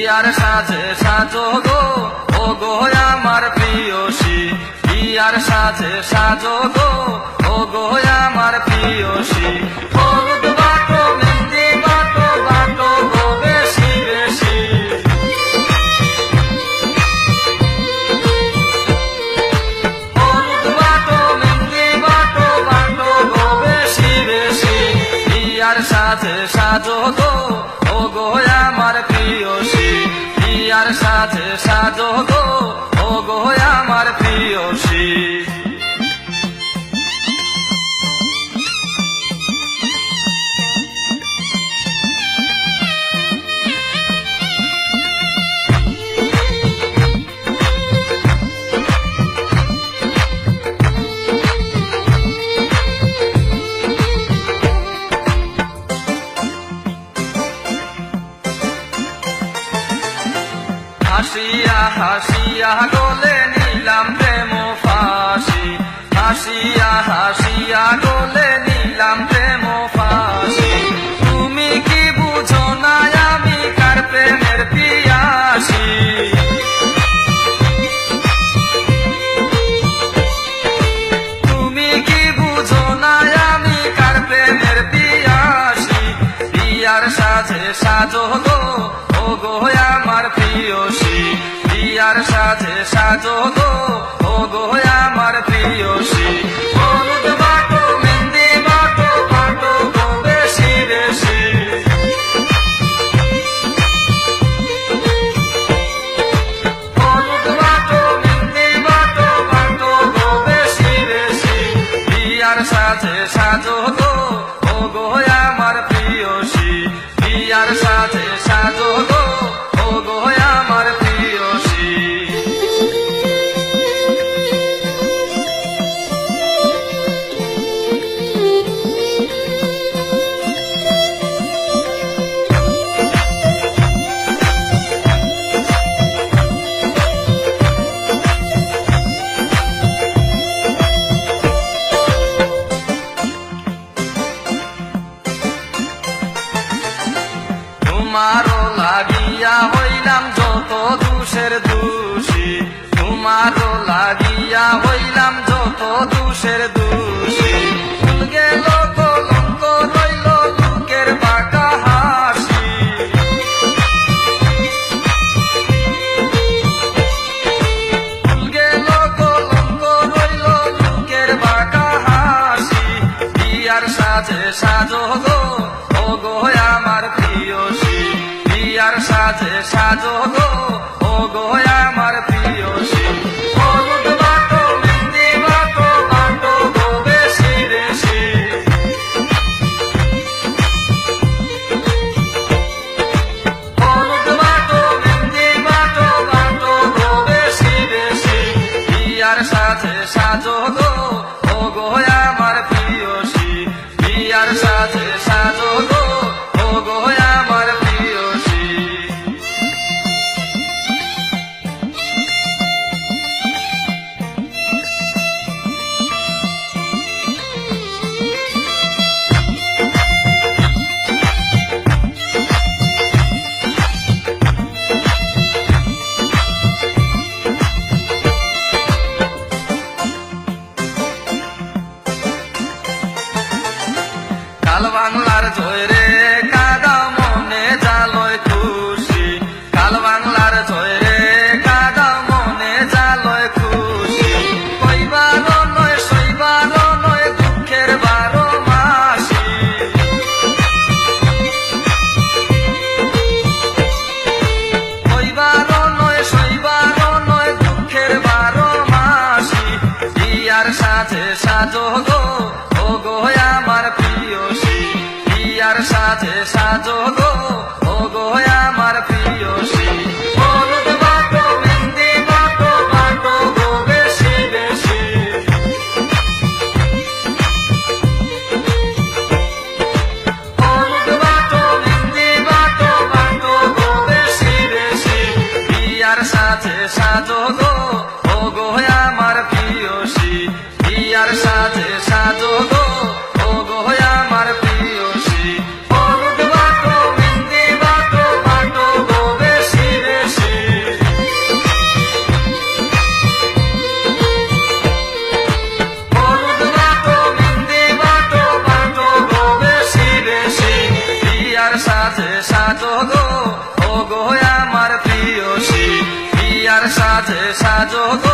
বিয়ার সাজে সাজো গো ও গো আমার প্রিয়সী, বিয়ার সাজে সাজো গো ও গো আমার প্রিয়সী। হলুদ বাটো মেহেন্দি বাটো বাটো গো বেশি বেশি, হলুদ বাটো মেহেন্দি বাটো বাটো গো বেশি বেশি। বিয়ার সাজে সাজো গো ও গো আমার প্রিয়সী, বিয়ার সাজে সাজো গো ও গো আমার প্রিয়সী। হাসিয়া হাসিয়া গলে নিলাম প্রেম ফাঁসি, হাসিয়া হাসিয়া গলে নিলাম প্রেম ফাঁসি। তুমি কি বুঝো না আমি কার প্রেমের পিয়াসী, তুমি কি বুঝো না আমি কার প্রেমের পিয়াসী। বিয়ার সাজে সাজো গো ও গো আমার প্রিয়সী, বিয়ার সাজে সাজো গো ও গো আমার প্রিয়সী। হলুদ বাটো মেহেন্দি বাটো বাটো গো বেশি বেশি, হলুদ বাটো মেহেন্দি বাটো বাটো গো বেশি বেশি। বিয়ার সাজে সাজো গো ও গো আমার প্রিয়সী, বিয়ার সাজে সাজো গো ও গো আমার প্রিয়সী। তোমারও লাগিয়া হইলাম যত দোষের দোষী, তোমারও লাগিয়া হইলাম যত দোষের দোষী। ভুল গেল কলঙ্ক রইল লোকের বাঁকা হাসি, ভুল গেল কলঙ্ক রইল লোকের বাঁকা হাসি। বিয়ার সাজে সাজো গো ও গো আমার প্রিয়সী, বিয়ার সাজে সাজো গো ও গো আমার প্রিয়সী। হলুদ বাটো মেহেন্দি বাটো বাটো গো বেশি বেশি, হলুদ বাটো মেহেন্দি বাটো বাটো গো বেশি বেশি। বিয়ার সাজে সাজো গো ও গো আমার প্রিয়সী, বিয়ার সাজে সাজো গো ও গো আমার প্রিয়সী। কাল বাংলার জয়রে কাদা মনে জালয় খুশি, কাল বাংলার জয়রে কাদা মনে জালয় খুশি। কইবার নয় সইবার নয় দুঃখের 12 মাসি, কইবার নয় সইবার নয় দুঃখের 12 মাসি। বিয়ার সাজে সাজো গো ও গো আমার প্রিয়সী, বিয়ার সাজে সাজো গো ও গো আমার প্রিয়সী। হলুদ বাটো মেহেন্দি বাটো বাটো গো বেশি বেশি, হলুদ বাটো মেহেন্দি বাটো বাটো গো বেশি বেশি। বিয়ার সাজে সাজো গো ও গো আমার প্রিয়সী, বিয়ার সাজে সাজো গো ও গো আমার প্রিয়সী। হলুদ বাটো মেহেন্দি বাটো বাটো গো বেশি সাজো গো ও গো আমার প্রিয়সী বিয়ার সাজে সাজো গো